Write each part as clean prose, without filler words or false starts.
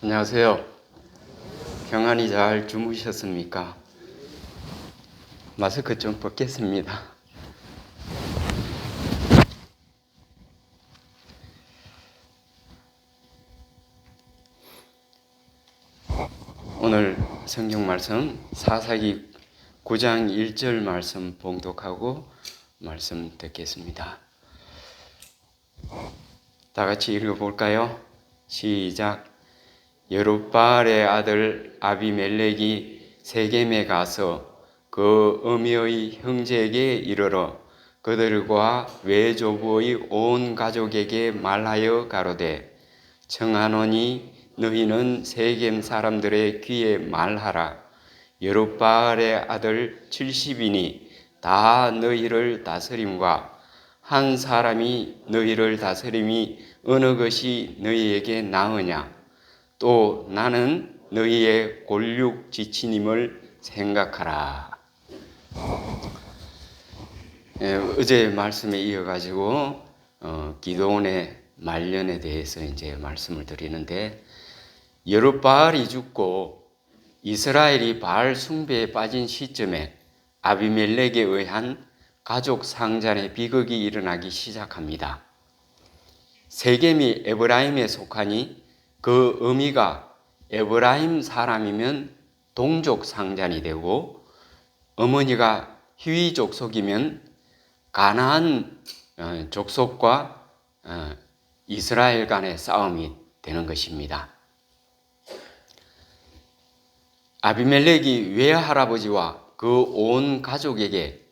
안녕하세요. 평안히 잘 주무셨습니까? 마스크 좀 벗겠습니다. 오늘 성경 말씀 사사기 9장 1절 말씀 봉독하고 말씀 듣겠습니다. 다 같이 읽어볼까요? 시작. 여룹바알의 아들 아비멜렉이 세겜에 가서 그 어미의 형제에게 이르러 그들과 외조부의 온 가족에게 말하여 가로되 청하노니 너희는 세겜 사람들의 귀에 말하라. 여룹바알의 아들 70인이 다 너희를 다스림과 한 사람이 너희를 다스림이 어느 것이 너희에게 나으냐? 또 나는 너희의 골육 지친임을 생각하라. 어제 말씀에 이어가지고 기드온의 말년에 대해서 이제 말씀을 드리는데, 여룹바알이 죽고 이스라엘이 바알 숭배에 빠진 시점에 아비멜렉에 의한 가족 상잔의 비극이 일어나기 시작합니다. 세겜이 에브라임에 속하니 그 어미가 에브라임 사람이면 동족 상잔이 되고, 어머니가 히위 족속이면 가나안 족속과 이스라엘 간의 싸움이 되는 것입니다. 아비멜렉이 외할아버지와 그 온 가족에게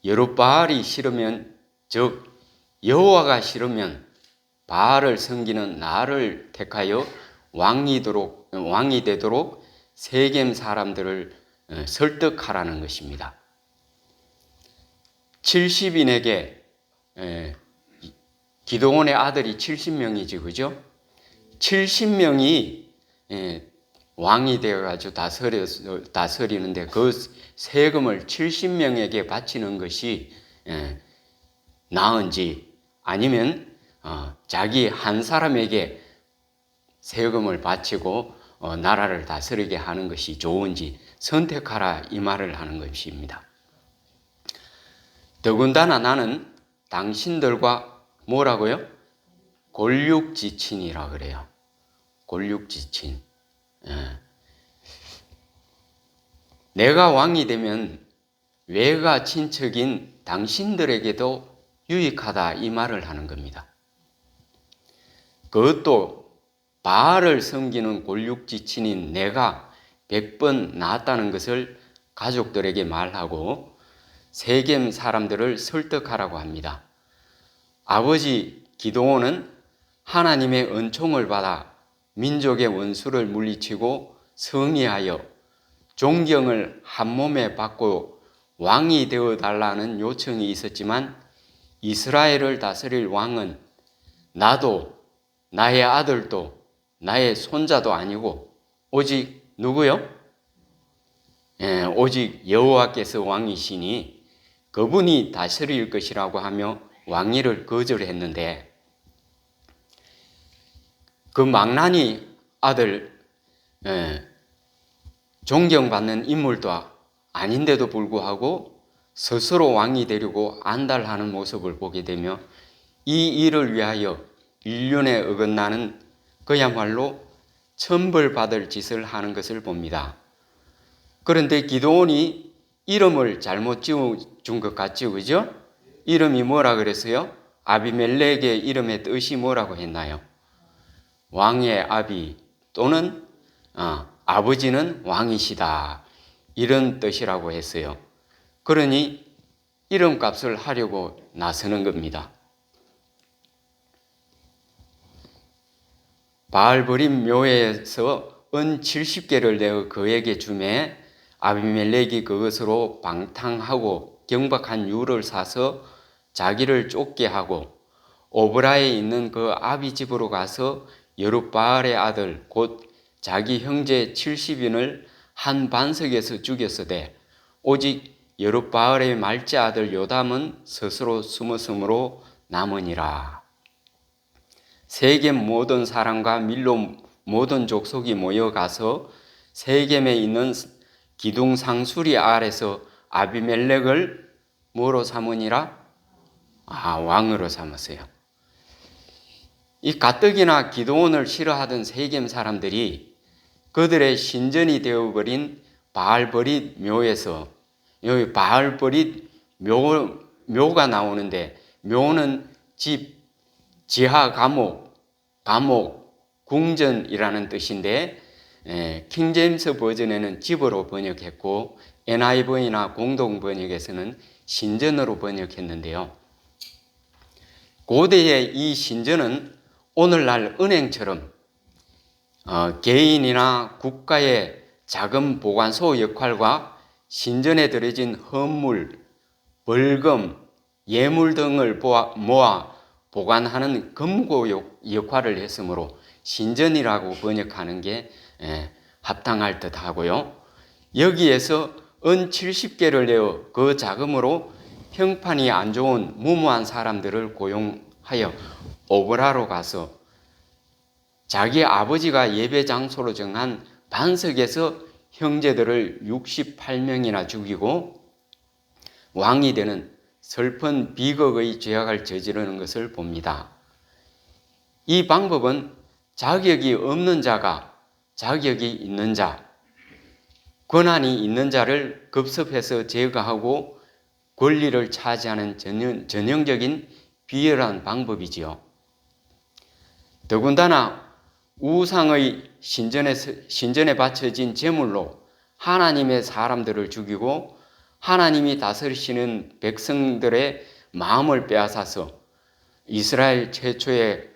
여룹바알이 싫으면, 즉 여호와가 싫으면 바알을 섬기는 나를 택하여 왕이 되도록 세겜 사람들을 설득하라는 것입니다. 70인에게 기드온의 아들이 70명이지, 그죠? 70명이 왕이 되어가지고 다스리는데 그 세금을 70명에게 바치는 것이 나은지, 아니면 자기 한 사람에게 세금을 바치고 나라를 다스리게 하는 것이 좋은지 선택하라, 이 말을 하는 것입니다. 더군다나 나는 당신들과 뭐라고요? 골육지친이라 그래요. 골육지친. 내가 왕이 되면 외가 친척인 당신들에게도 유익하다, 이 말을 하는 겁니다. 그것도 바알을 섬기는 골육지친인 내가 100번 낫다는 것을 가족들에게 말하고 세겜 사람들을 설득하라고 합니다. 아버지 기드온은 하나님의 은총을 받아 민족의 원수를 물리치고 승리하여 존경을 한 몸에 받고 왕이 되어 달라는 요청이 있었지만, 이스라엘을 다스릴 왕은 나도 나의 아들도 나의 손자도 아니고 오직 누구요? 오직 여호와께서 왕이시니 그분이 다스릴 것이라고 하며 왕위를 거절했는데, 그 망나니 아들 존경받는 인물도 아닌데도 불구하고 스스로 왕이 되려고 안달하는 모습을 보게 되며, 이 일을 위하여 일륜에 어긋나는 그야말로 천벌받을 짓을 하는 것을 봅니다. 그런데 기드온이 이름을 잘못 지어준 것 같죠, 그죠? 이름이 뭐라 그랬어요? 아비멜렉의 이름의 뜻이 뭐라고 했나요? 왕의 아비 또는 아버지는 왕이시다, 이런 뜻이라고 했어요. 그러니 이름값을 하려고 나서는 겁니다. 바알버림 묘에서 은 70개를 내어 그에게 주매 아비멜렉이 그것으로 방탕하고 경박한 유를 사서 자기를 쫓게 하고 오브라에 있는 그 아비 집으로 가서 여룹바알의 아들 곧 자기 형제 70인을 한 반석에서 죽였으되 오직 여룹바알의 말째 아들 요담은 스스로 숨었으므로 남으니라. 세겜 모든 사람과 밀로 모든 족속이 모여가서 세겜에 있는 기둥 상수리 아래서 아비멜렉을 뭐로 삼으니라? 왕으로 삼았어요. 이 가뜩이나 기드온을 싫어하던 세겜 사람들이 그들의 신전이 되어버린 바알버릿 묘에서, 여기 바알버릿 묘가 나오는데, 묘는 집, 지하 감옥, 궁전이라는 뜻인데, 킹제임스 버전에는 집으로 번역했고 NIV나 공동 번역에서는 신전으로 번역했는데요. 고대의 이 신전은 오늘날 은행처럼 개인이나 국가의 자금 보관소 역할과 신전에 들여진 헌물, 벌금, 예물 등을 모아 보관하는 금고 역할을 했으므로 신전이라고 번역하는 게 합당할 듯 하고요. 여기에서 은 70개를 내어 그 자금으로 형편이 안 좋은 무모한 사람들을 고용하여 오브라로 가서 자기 아버지가 예배 장소로 정한 반석에서 형제들을 68명이나 죽이고 왕이 되는 슬픈 비극의 죄악을 저지르는 것을 봅니다. 이 방법은 자격이 없는 자가 자격이 있는 자, 권한이 있는 자를 급습해서 제거하고 권리를 차지하는 전형적인 비열한 방법이지요. 더군다나 우상의 신전에 바쳐진 제물로 하나님의 사람들을 죽이고 하나님이 다스리시는 백성들의 마음을 빼앗아서 이스라엘 최초의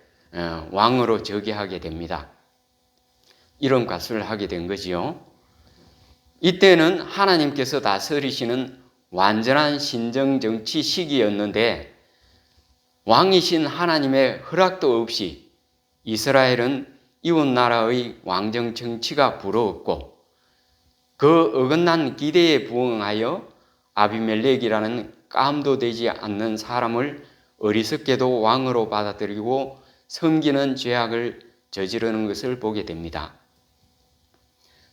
왕으로 즉위하게 됩니다. 이런 값을 하게 된 거지요. 이때는 하나님께서 다스리시는 완전한 신정정치 시기였는데 왕이신 하나님의 허락도 없이 이스라엘은 이웃나라의 왕정 정치가 부러웠고 그 어긋난 기대에 부응하여 아비멜렉이라는 깜도 되지 않는 사람을 어리석게도 왕으로 받아들이고 섬기는 죄악을 저지르는 것을 보게 됩니다.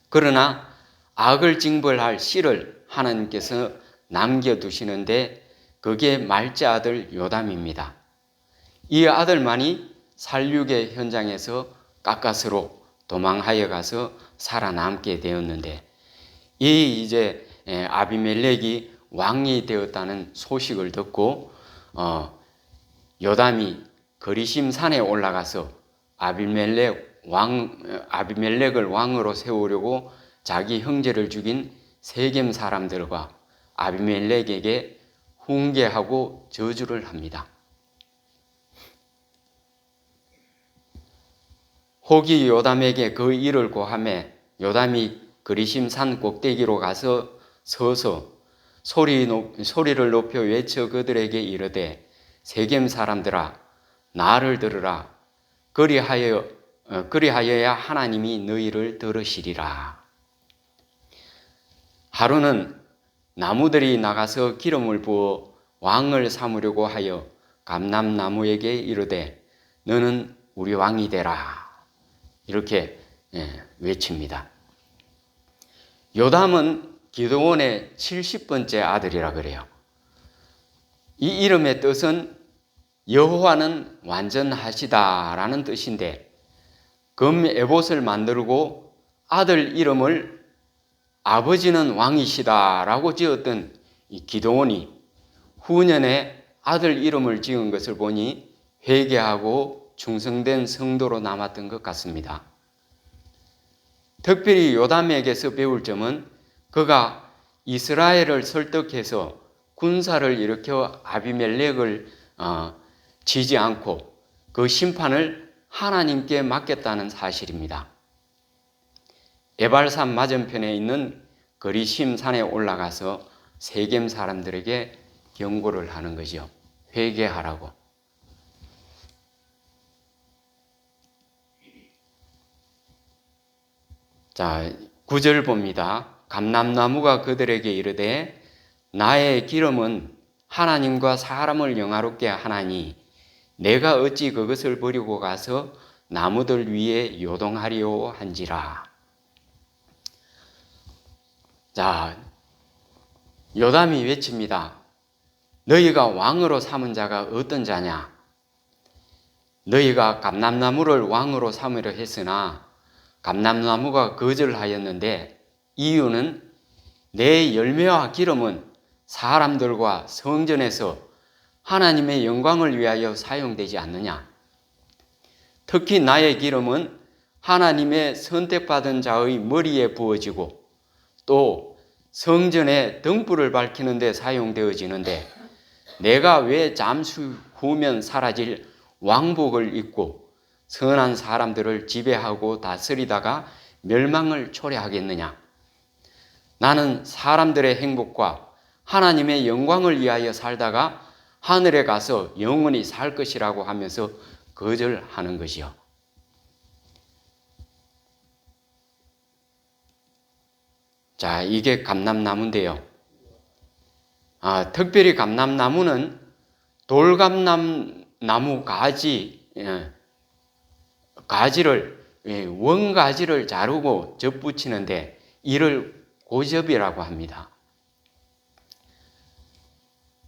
그러나 악을 징벌할 씨를 하나님께서 남겨두시는데 그게 말제 아들 요담입니다. 이 아들만이 살육의 현장에서 가까스로 도망하여 가서 살아남게 되었는데 이제 아비멜렉이 왕이 되었다는 소식을 듣고 요담이 거리심 산에 올라가서 아비멜렉을 왕으로 세우려고 자기 형제를 죽인 세겜 사람들과 아비멜렉에게 훈계하고 저주를 합니다. 혹이 요담에게 그 일을 고하매 요담이 그리심 산 꼭대기로 가서 서서 소리를 높여 외쳐 그들에게 이르되 세겜 사람들아 나를 들으라. 그리하여야 하나님이 너희를 들으시리라. 하루는 나무들이 나가서 기름을 부어 왕을 삼으려고 하여 감람나무에게 이르되 너는 우리 왕이 되라. 이렇게 외칩니다. 요담은 기드온의 70번째 아들이라 그래요. 이 이름의 뜻은 여호와는 완전하시다라는 뜻인데 금 에봇을 만들고 아들 이름을 아버지는 왕이시다라고 지었던 이 기드온이 후년에 아들 이름을 지은 것을 보니 회개하고 충성된 성도로 남았던 것 같습니다. 특별히 요담에게서 배울 점은 그가 이스라엘을 설득해서 군사를 일으켜 아비멜렉을 치지 않고 그 심판을 하나님께 맡겼다는 사실입니다. 에발산 맞은편에 있는 거리심 산에 올라가서 세겜 사람들에게 경고를 하는 거죠. 회개하라고. 자, 9절 봅니다. 감람나무가 그들에게 이르되 나의 기름은 하나님과 사람을 영화롭게 하나니 내가 어찌 그것을 버리고 가서 나무들 위에 요동하리오 한지라. 자, 요담이 외칩니다. 너희가 왕으로 삼은 자가 어떤 자냐? 너희가 감람나무를 왕으로 삼으려 했으나 감람나무가 거절하였는데 이유는 내 열매와 기름은 사람들과 성전에서 하나님의 영광을 위하여 사용되지 않느냐? 특히 나의 기름은 하나님의 선택받은 자의 머리에 부어지고 또 성전에 등불을 밝히는 데 사용되어지는데 내가 왜 잠시 후면 사라질 왕복을 입고 선한 사람들을 지배하고 다스리다가 멸망을 초래하겠느냐? 나는 사람들의 행복과 하나님의 영광을 위하여 살다가 하늘에 가서 영원히 살 것이라고 하면서 거절하는 것이요. 자, 이게 감람나무인데요. 특별히 감람나무는 돌감람나무 가지를 원가지를 자르고 접붙이는데 이를 고접이라고 합니다.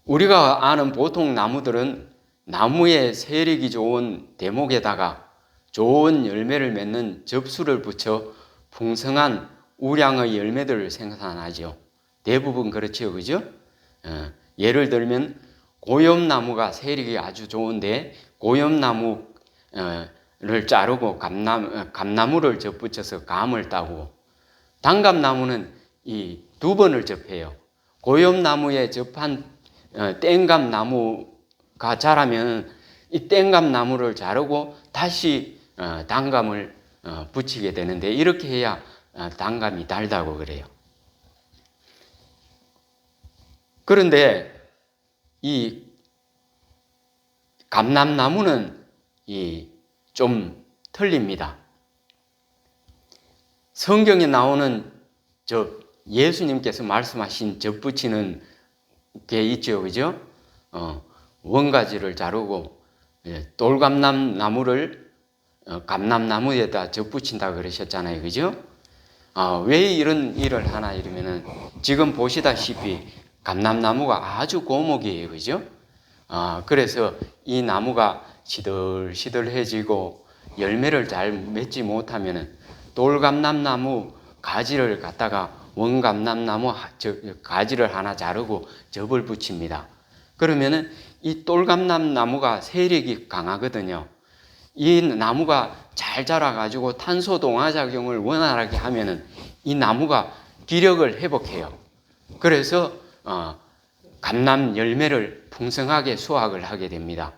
우리가 아는 보통 나무들은 나무에 세력이 좋은 대목에다가 좋은 열매를 맺는 접수를 붙여 풍성한 우량의 열매들을 생산하죠. 대부분 그렇지요, 그죠? 예를 들면 고엽나무가 세력이 아주 좋은데 고엽나무를 자르고 감나무를 접붙여서 감을 따고, 단감나무는 이 두 번을 접해요. 고엽나무에 접한 땡감나무가 자라면 이 땡감나무를 자르고 다시 단감을 붙이게 되는데 이렇게 해야 단감이 달다고 그래요. 그런데 이 감람나무는 좀 틀립니다. 성경에 나오는 예수님께서 말씀하신 접붙이는 게 있죠, 그죠? 원가지를 자르고 돌감람나무를 감람나무에다 접붙인다 그러셨잖아요, 그죠? 왜 이런 일을 하나 이러면은 지금 보시다시피 감람나무가 아주 고목이에요, 그죠? 그래서 이 나무가 시들시들해지고 열매를 잘 맺지 못하면은 돌감람나무 가지를 갖다가 원감람나무 가지를 하나 자르고 접을 붙입니다. 그러면은 이 돌감람나무가 세력이 강하거든요. 이 나무가 잘 자라가지고 탄소 동화작용을 원활하게 하면은 이 나무가 기력을 회복해요. 그래서 감람 열매를 풍성하게 수확을 하게 됩니다.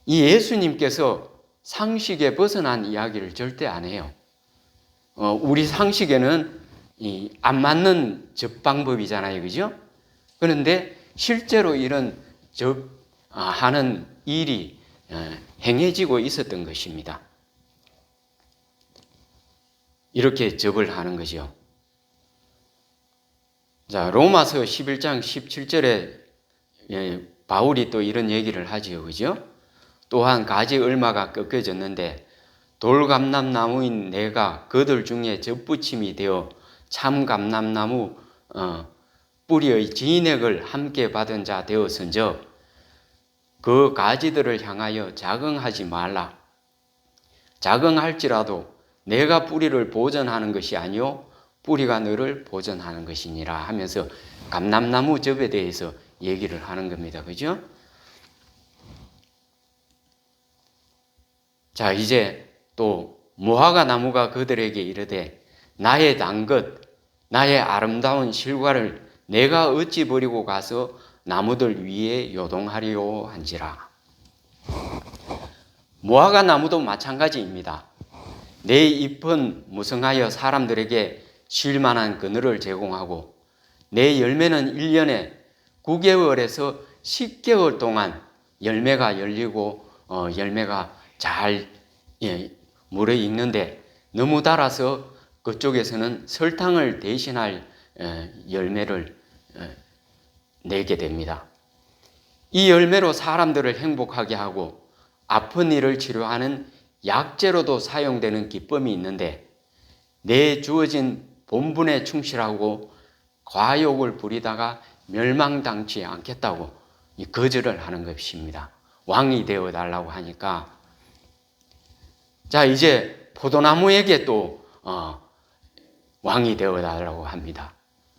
이 예수님께서 상식에 벗어난 이야기를 절대 안 해요. 우리 상식에는 안 맞는 접방법이잖아요, 그죠? 그런데 실제로 이런 접하는 일이 행해지고 있었던 것입니다. 이렇게 접을 하는 거죠. 자, 로마서 11장 17절에 바울이 또 이런 얘기를 하지요, 그죠? 또한 가지 얼마가 꺾여졌는데 돌감람나무인 내가 그들 중에 접붙임이 되어 참감람나무 뿌리의 진액을 함께 받은 자 되었은즉 그 가지들을 향하여 자긍하지 말라. 자긍할지라도 내가 뿌리를 보존하는 것이 아니요 뿌리가 너를 보존하는 것이니라 하면서 감람나무 접에 대해서 얘기를 하는 겁니다. 그죠? 자, 이제 또 무화과 나무가 그들에게 이르되 나의 단 것, 나의 아름다운 실과를 내가 어찌 버리고 가서 나무들 위에 요동하리요 한지라. 무화과 나무도 마찬가지입니다. 내 잎은 무성하여 사람들에게 쉴만한 그늘을 제공하고 내 열매는 1년에 9개월에서 10개월 동안 열매가 열리고 열매가 잘 물어익는데 너무 달아서 그쪽에서는 설탕을 대신할 열매를 내게 됩니다. 이 열매로 사람들을 행복하게 하고 아픈 이를 치료하는 약재로도 사용되는 기법이 있는데 내 주어진 본분에 충실하고 과욕을 부리다가 멸망당치 않겠다고 거절을 하는 것입니다. 왕이 되어 달라고 하니까 자 이제 포도나무에게 또 왕이 되어 달라고 합니다.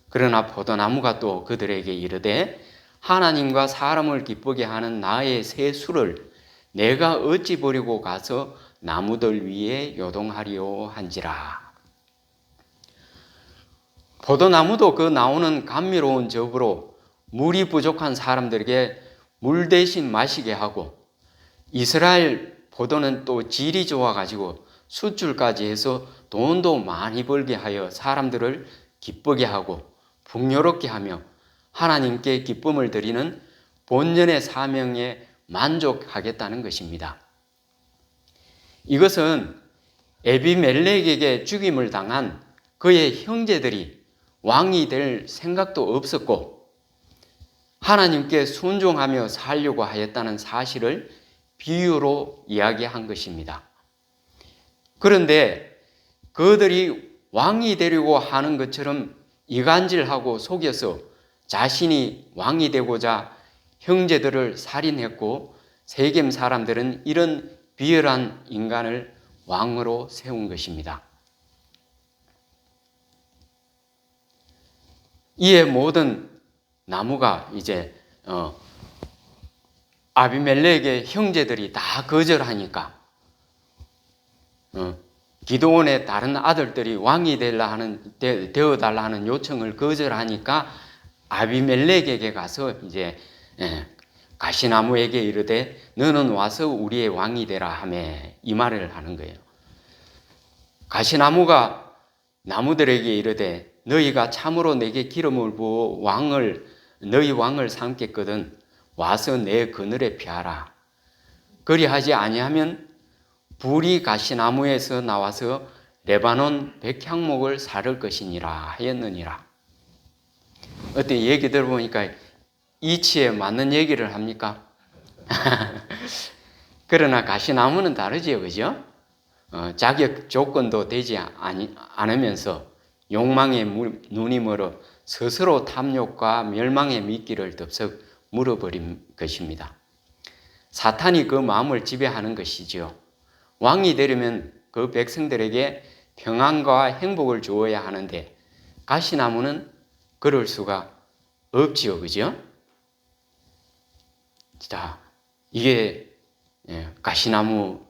그러나 포도나무가 또 그들에게 이르되 하나님과 사람을 기쁘게 하는 나의 새 술을 내가 어찌 버리고 가서 나무들 위에 요동하리요 한지라. 포도나무도 그 나오는 감미로운 즙으로 물이 부족한 사람들에게 물 대신 마시게 하고 이스라엘 포도는 또 질이 좋아가지고 수출까지 해서 돈도 많이 벌게 하여 사람들을 기쁘게 하고 풍요롭게 하며 하나님께 기쁨을 드리는 본연의 사명에 만족하겠다는 것입니다. 이것은 에비멜렉에게 죽임을 당한 그의 형제들이 왕이 될 생각도 없었고 하나님께 순종하며 살려고 하였다는 사실을 비유로 이야기한 것입니다. 그런데 그들이 왕이 되려고 하는 것처럼 이간질하고 속여서 자신이 왕이 되고자 형제들을 살인했고 세겜 사람들은 이런 비열한 인간을 왕으로 세운 것입니다. 이에 모든 나무가 이제 아비멜렉의 형제들이 다 거절하니까 기드온의 다른 아들들이 왕이 되어달라 하는 요청을 거절하니까 아비멜렉에게 가서 이제 가시나무에게 이르되 너는 와서 우리의 왕이 되라 하매 이 말을 하는 거예요. 가시나무가 나무들에게 이르되 너희가 참으로 내게 기름을 부어 너희 왕을 삼겠거든 와서 내 그늘에 피하라. 그리하지 아니하면 불이 가시나무에서 나와서 레바논 백향목을 사를 것이니라 하였느니라. 어때 얘기 들어보니까 이치에 맞는 얘기를 합니까? 그러나 가시나무는 다르지요, 그죠? 자격 조건도 되지 않으면서 욕망에 눈이 멀어 스스로 탐욕과 멸망의 미끼를 덥석 물어버린 것입니다. 사탄이 그 마음을 지배하는 것이지요. 왕이 되려면 그 백성들에게 평안과 행복을 주어야 하는데 가시나무는 그럴 수가 없지요, 그죠? 자, 이게 가시나무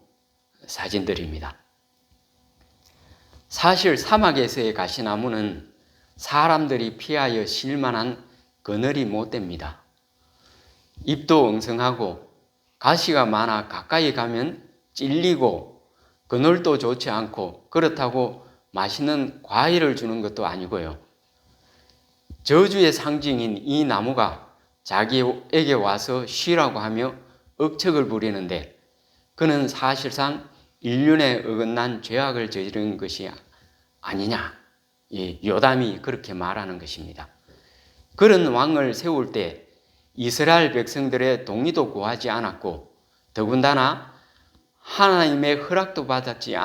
사진들입니다. 사실 사막에서의 가시나무는 사람들이 피하여 실만한 그늘이 못 됩니다. 잎도 엉성하고 가시가 많아 가까이 가면 찔리고 그늘도 좋지 않고 그렇다고 맛있는 과일을 주는 것도 아니고요. 저주의 상징인 이 나무가 자기에게 와서 쉬라고 하며 억척을 부리는데 그는 사실상 인륜에 어긋난 죄악을 저지른 것이 아니냐. 요담이 그렇게 말하는 것입니다. 그런 왕을 세울 때 이스라엘 백성들의 동의도 구하지 않았고 더군다나 하나님의 허락도 받지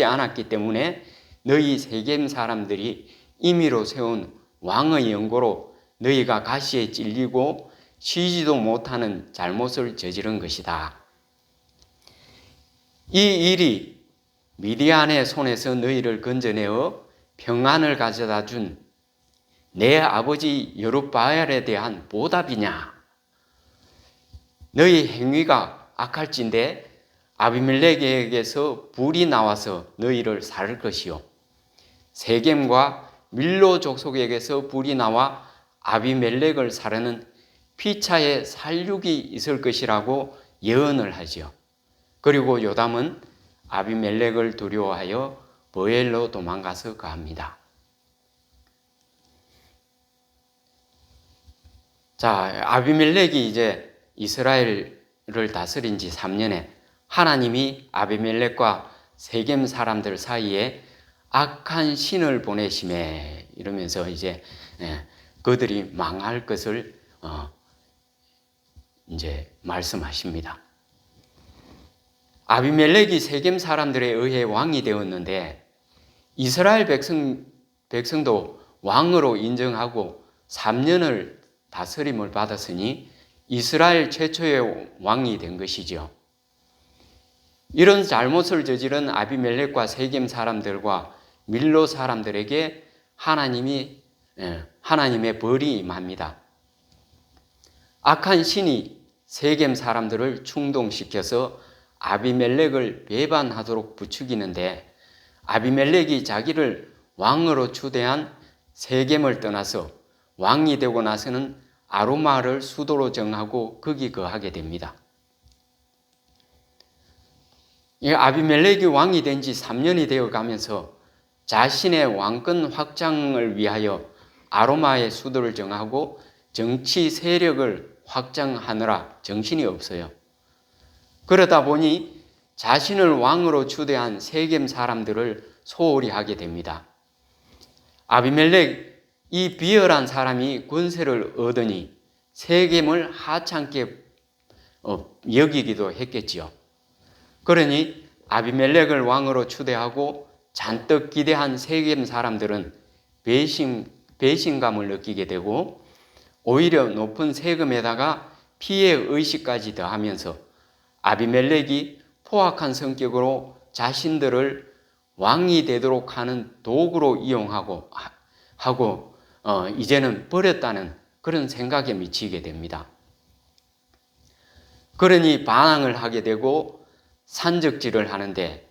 않았기 때문에 너희 세겜 사람들이 임의로 세운 왕의 연고로 너희가 가시에 찔리고 쉬지도 못하는 잘못을 저지른 것이다. 이 일이 미디안의 손에서 너희를 건져내어 평안을 가져다 준 내 아버지 여룹바알에 대한 보답이냐? 너희 행위가 악할진대 아비멜렉에게서 불이 나와서 너희를 살을 것이요 세겜과 밀로 족속에게서 불이 나와 아비멜렉을 사르는 피차의 살육이 있을 것이라고 예언을 하지요. 그리고 요담은 아비멜렉을 두려워하여 보엘로 도망가서 거합니다. 자, 아비멜렉이 이제 이스라엘을 다스린 지 3년에 하나님이 아비멜렉과 세겜 사람들 사이에 악한 신을 보내심에 이러면서 이제 그들이 망할 것을 이제 말씀하십니다. 아비멜렉이 세겜 사람들에 의해 왕이 되었는데 이스라엘 백성도 왕으로 인정하고 3년을 다스림을 받았으니 이스라엘 최초의 왕이 된 것이죠. 이런 잘못을 저지른 아비멜렉과 세겜 사람들과 밀로 사람들에게 하나님의 벌이 임합니다. 악한 신이 세겜 사람들을 충동시켜서 아비멜렉을 배반하도록 부추기는데 아비멜렉이 자기를 왕으로 추대한 세겜을 떠나서 왕이 되고 나서는 아로마를 수도로 정하고 거기 거하게 됩니다. 이 아비멜렉이 왕이 된 지 3년이 되어 가면서 자신의 왕권 확장을 위하여 아로마의 수도를 정하고 정치 세력을 확장하느라 정신이 없어요. 그러다 보니 자신을 왕으로 추대한 세겜 사람들을 소홀히 하게 됩니다. 아비멜렉 이 비열한 사람이 권세를 얻으니 세겜을 하찮게 여기기도 했겠지요. 그러니 아비멜렉을 왕으로 추대하고 잔뜩 기대한 세겜 사람들은 배신감을 느끼게 되고 오히려 높은 세금에다가 피해 의식까지 더하면서 아비멜렉이 포악한 성격으로 자신들을 왕이 되도록 하는 도구로 이용하고 이제는 버렸다는 그런 생각에 미치게 됩니다. 그러니 반항을 하게 되고 산적질을 하는데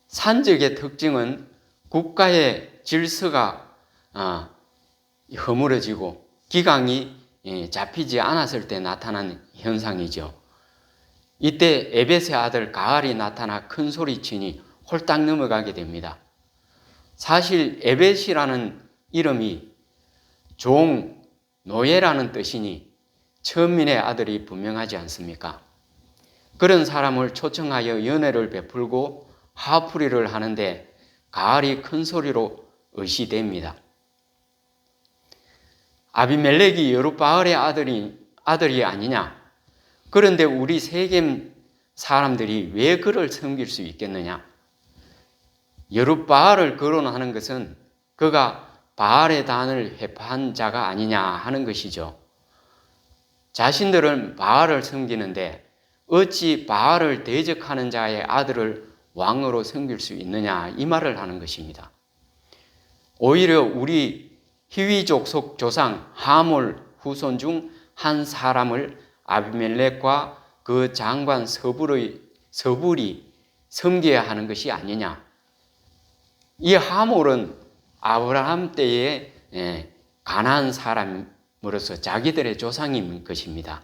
산적의 특징은 국가의 질서가 허물어지고 기강이 잡히지 않았을 때 나타난 현상이죠. 이때 에벳의 아들 가알이 나타나 큰 소리치니 홀딱 넘어가게 됩니다. 사실 에벳이라는 이름이 종, 노예라는 뜻이니 천민의 아들이 분명하지 않습니까? 그런 사람을 초청하여 연회를 베풀고 화풀이를 하는데 가알이 큰 소리로 의시됩니다. 아비멜렉이 여룻바알의 아들이 아니냐? 그런데 우리 세겜 사람들이 왜 그를 섬길 수 있겠느냐? 여룻바알을 거론하는 것은 그가 바알의 단을 회파한 자가 아니냐 하는 것이죠. 자신들은 바알을 섬기는데 어찌 바알을 대적하는 자의 아들을 왕으로 섬길 수 있느냐 이 말을 하는 것입니다. 오히려 우리 히위족 속 조상 하몰 후손 중 한 사람을 아비멜렉과 그 장관 서불이 섬겨야 하는 것이 아니냐. 이 하몰은 아브라함 때에 가난한 사람으로서 자기들의 조상인 것입니다.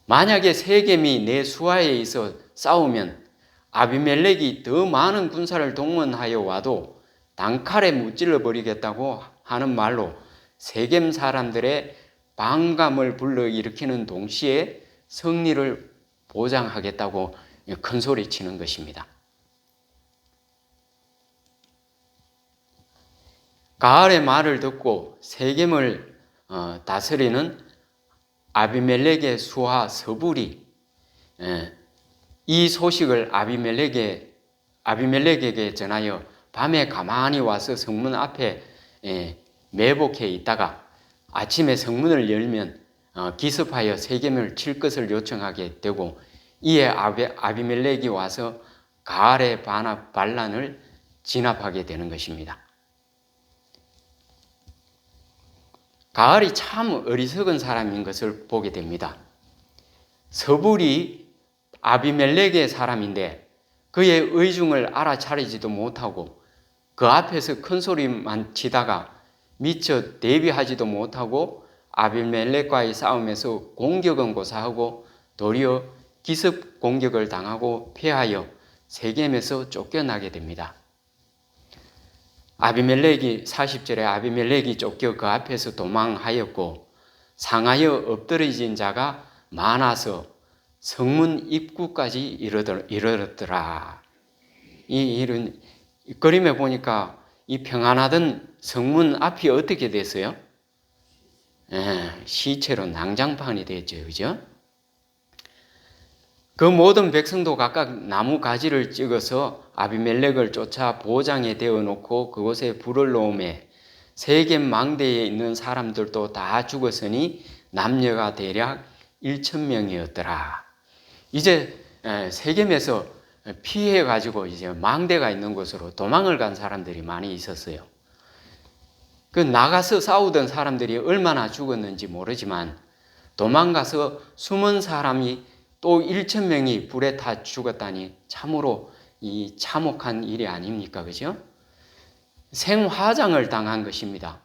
만약에 세겜이 내 수하에 있어 싸우면 아비멜렉이 더 많은 군사를 동원하여 와도 단칼에 무찔러 버리겠다고 하는 말로 세겜 사람들의 반감을 불러일으키는 동시에 승리를 보장하겠다고 큰 소리 치는 것입니다. 가알의 말을 듣고 세겜을 다스리는 아비멜렉의 수하 서불이 이 소식을 아비멜렉에게 전하여 밤에 가만히 와서 성문 앞에 매복해 있다가 아침에 성문을 열면 기습하여 세겜을 칠 것을 요청하게 되고 이에 아비멜렉이 와서 가알의 반란을 진압하게 되는 것입니다. 가알이 참 어리석은 사람인 것을 보게 됩니다. 서불이 아비멜렉의 사람인데 그의 의중을 알아차리지도 못하고 그 앞에서 큰 소리만 치다가 미처 대비하지도 못하고 아비멜렉과의 싸움에서 공격은 고사하고 도리어 기습 공격을 당하고 패하여 세겜에서 쫓겨나게 됩니다. 40절에 아비멜렉이 쫓겨 그 앞에서 도망하였고 상하여 엎드러진 자가 많아서 성문 입구까지 이르렀더라. 이런 그림에 보니까 이 평안하던 성문 앞이 어떻게 됐어요? 시체로 낭장판이 됐죠, 그죠? 그 모든 백성도 각각 나무 가지를 찍어서 아비멜렉을 쫓아 보호장에 대어놓고 그곳에 불을 놓음에 세겜 망대에 있는 사람들도 다 죽었으니 남녀가 대략 1,000명이었더라. 이제 세겜에서 피해 가지고 이제 망대가 있는 곳으로 도망을 간 사람들이 많이 있었어요. 그 나가서 싸우던 사람들이 얼마나 죽었는지 모르지만 도망가서 숨은 사람이 또 1,000명이 불에 타 죽었다니 참으로 이 참혹한 일이 아닙니까? 그죠? 생화장을 당한 것입니다.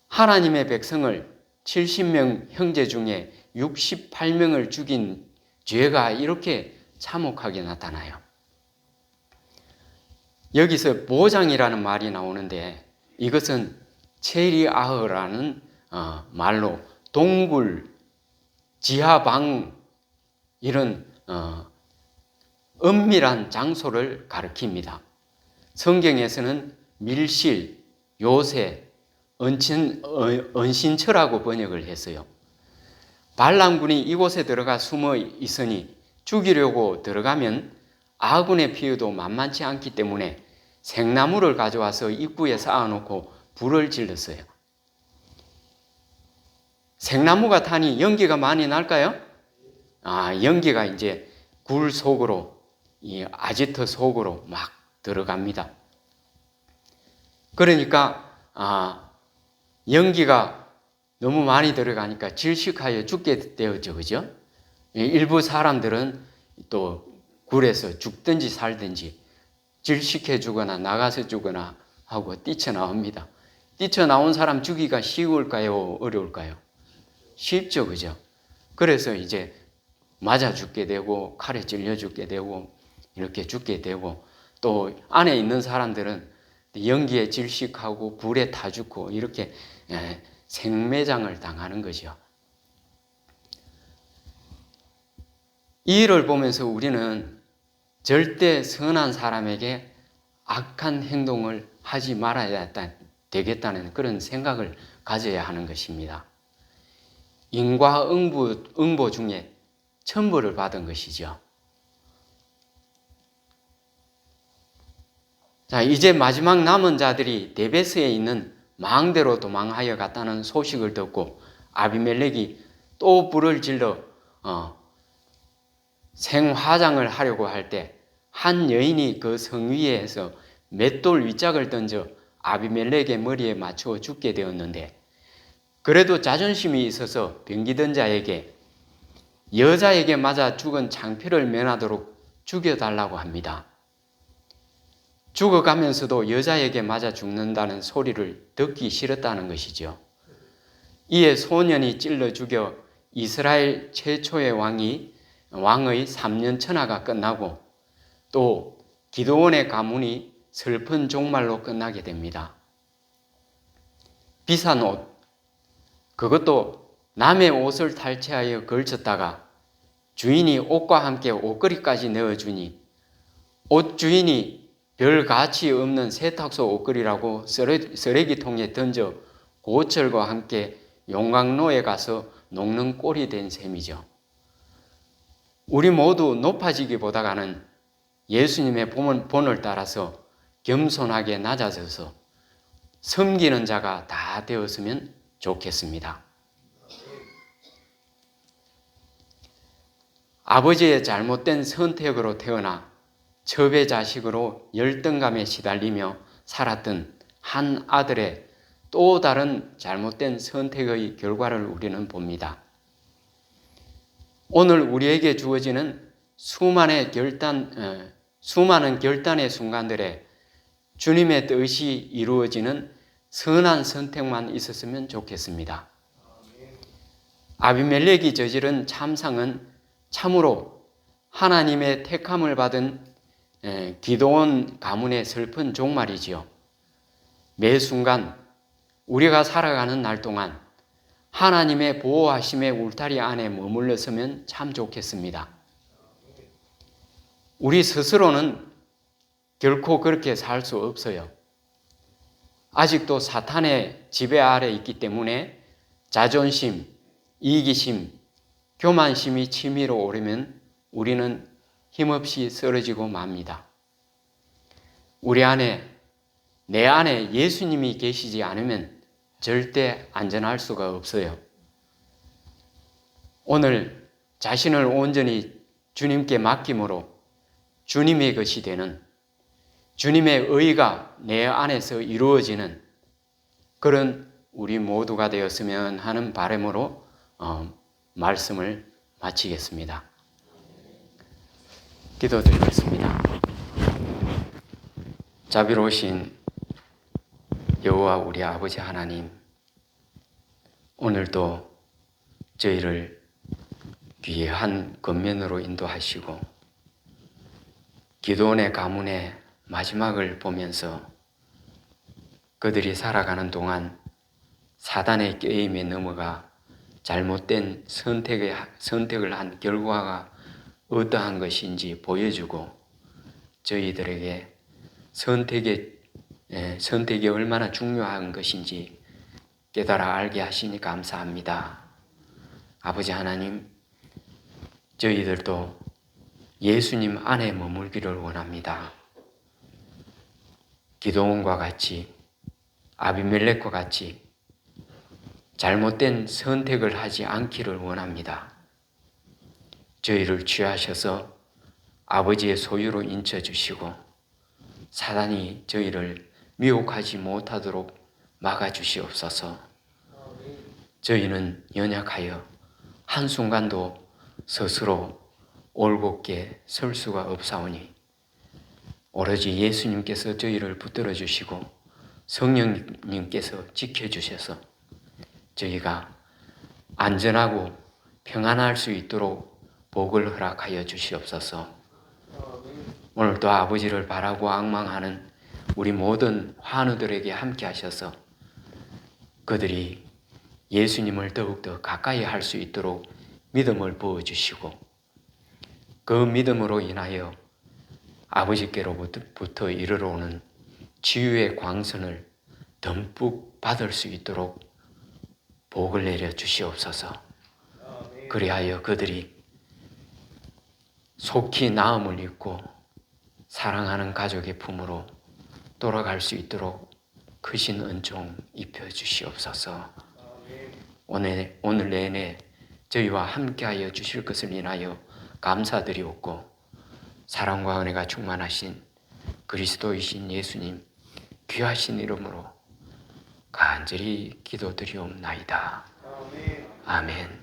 하나님의 백성을 70명 형제 중에 68명을 죽인 죄가 이렇게 참혹하게 나타나요. 여기서 보장이라는 말이 나오는데 이것은 체리아흐라는 말로 동굴, 지하방 이런 은밀한 장소를 가리킵니다. 성경에서는 밀실, 요새, 은신처라고 번역을 했어요. 발람군이 이곳에 들어가 숨어 있으니 죽이려고 들어가면 아군의 피해도 만만치 않기 때문에 생나무를 가져와서 입구에 쌓아놓고 불을 질렀어요. 생나무가 타니 연기가 많이 날까요? 연기가 이제 굴 속으로, 이 아지트 속으로 막 들어갑니다. 그러니까 연기가 너무 많이 들어가니까 질식하여 죽게 되었죠, 그죠? 일부 사람들은 또 굴에서 죽든지 살든지 질식해 주거나 나가서 죽거나 하고 뛰쳐나옵니다. 뛰쳐나온 사람 죽이기가 쉬울까요? 어려울까요? 쉽죠, 그죠? 그래서 이제 맞아 죽게 되고 칼에 찔려 죽게 되고 이렇게 죽게 되고 또 안에 있는 사람들은 연기에 질식하고 불에 타 죽고 이렇게 생매장을 당하는 거죠. 이 일을 보면서 우리는 절대 선한 사람에게 악한 행동을 하지 말아야 되겠다는 그런 생각을 가져야 하는 것입니다. 인과응보 중에 천벌을 받은 것이죠. 자, 이제 마지막 남은 자들이 데베스에 있는 망대로 도망하여 갔다는 소식을 듣고 아비멜렉이 또 불을 질러 생화장을 하려고 할 때 한 여인이 그 성 위에서 맷돌 윗짝을 던져 아비멜렉의 머리에 맞추어 죽게 되었는데 그래도 자존심이 있어서 병기던 자에게 여자에게 맞아 죽은 창피를 면하도록 죽여달라고 합니다. 죽어가면서도 여자에게 맞아 죽는다는 소리를 듣기 싫었다는 것이죠. 이에 소년이 찔러 죽여 이스라엘 최초의 왕의 3년 천하가 끝나고 또 기드온의 가문이 슬픈 종말로 끝나게 됩니다. 비싼 옷, 그것도 남의 옷을 탈취하여 걸쳤다가 주인이 옷과 함께 옷걸이까지 넣어주니 옷 주인이 별 가치 없는 세탁소 옷걸이라고 쓰레기통에 던져 고철과 함께 용광로에 가서 녹는 꼴이 된 셈이죠. 우리 모두 높아지기보다는 예수님의 본을 따라서 겸손하게 낮아져서 섬기는 자가 다 되었으면 좋겠습니다. 아버지의 잘못된 선택으로 태어나 첩의 자식으로 열등감에 시달리며 살았던 한 아들의 또 다른 잘못된 선택의 결과를 우리는 봅니다. 오늘 우리에게 주어지는 수많은 결단의 순간들에 주님의 뜻이 이루어지는 선한 선택만 있었으면 좋겠습니다. 아비멜렉이 저지른 참상은 참으로 하나님의 택함을 받은 기드온 가문의 슬픈 종말이지요. 매 순간 우리가 살아가는 날 동안 하나님의 보호하심의 울타리 안에 머물렀으면 참 좋겠습니다. 우리 스스로는 결코 그렇게 살 수 없어요. 아직도 사탄의 지배 아래 있기 때문에 자존심, 이기심, 교만심이 치밀어 오르면 우리는 힘없이 쓰러지고 맙니다. 우리 안에, 내 안에 예수님이 계시지 않으면 절대 안전할 수가 없어요. 오늘 자신을 온전히 주님께 맡김으로 주님의 것이 되는, 주님의 의가 내 안에서 이루어지는 그런 우리 모두가 되었으면 하는 바람으로 말씀을 마치겠습니다. 기도드리겠습니다. 자비로우신 여호와 우리 아버지 하나님, 오늘도 저희를 귀한 겉면으로 인도하시고 기도원의 가문의 마지막을 보면서 그들이 살아가는 동안 사단의 게임에 넘어가 잘못된 선택을 한 결과가 어떠한 것인지 보여주고 저희들에게 선택이 얼마나 중요한 것인지 깨달아 알게 하시니 감사합니다. 아버지 하나님, 저희들도 예수님 안에 머물기를 원합니다. 기도원과 같이, 아비멜렉과 같이 잘못된 선택을 하지 않기를 원합니다. 저희를 취하셔서 아버지의 소유로 인쳐주시고 사단이 저희를 미혹하지 못하도록 막아주시옵소서. 저희는 연약하여 한순간도 스스로 올곧게 설 수가 없사오니 오로지 예수님께서 저희를 붙들어 주시고 성령님께서 지켜주셔서 저희가 안전하고 평안할 수 있도록 복을 허락하여 주시옵소서. 오늘도 아버지를 바라고 앙망하는 우리 모든 환우들에게 함께 하셔서 그들이 예수님을 더욱더 가까이 할 수 있도록 믿음을 부어주시고 그 믿음으로 인하여 아버지께로부터 이르러 오는 치유의 광선을 듬뿍 받을 수 있도록 복을 내려 주시옵소서. 그리하여 그들이 속히 나음을 입고 사랑하는 가족의 품으로 돌아갈 수 있도록 크신 은총 입혀 주시옵소서. 오늘 내내 저희와 함께하여 주실 것을 인하여 감사드리옵고 사랑과 은혜가 충만하신 그리스도이신 예수님 귀하신 이름으로 간절히 기도드리옵나이다. 아멘.